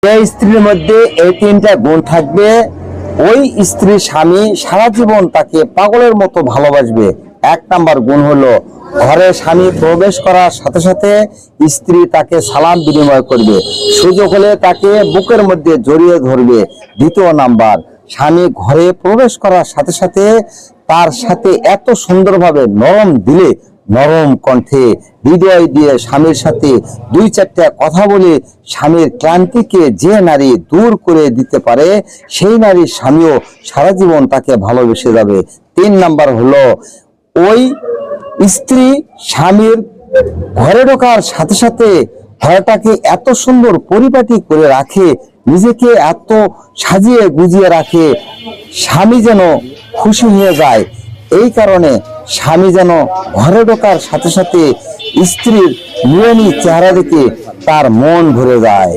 যে স্ত্রীর মধ্যে এই তিনটা গুণ থাকবে, ওই স্ত্রীর স্বামী সারা জীবন তাকে পাগলের মতো ভালোবাসবে। এক নাম্বার গুণ হলো, ঘরে স্বামী প্রবেশ করার সাথে সাথে স্ত্রী তাকে সালাম বিনিময় করবে, সুযোগ হলে তাকে বুকের মধ্যে জড়িয়ে ধরবে। দ্বিতীয় নাম্বার, স্বামী ঘরে প্রবেশ করার সাথে সাথে তার সাথে এত সুন্দরভাবে নরম দিলে, নরম কণ্ঠে হৃদয় দিয়ে স্বামীর সাথে দুই চারটা কথা বলে স্বামীর ক্লান্তিকে যে নারী দূর করে দিতে পারে, সেই নারীর স্বামীও সারা জীবন তাকে ভালোবেসে যাবে। তিন নাম্বার হলো, ওই স্ত্রী স্বামীর ঘরে ঢোকার সাথে সাথে ঘরটাকে এত সুন্দর পরিপাটি করে রাখে, নিজেকে এত সাজিয়ে গুজিয়ে রাখে, স্বামী যেন খুশি হয়ে যায়। এই কারণে স্বামী যেন ঘরে ঢোকার সাথে সাথে স্ত্রীর নুরানি চেহারা দেখে তার মন ভরে যায়।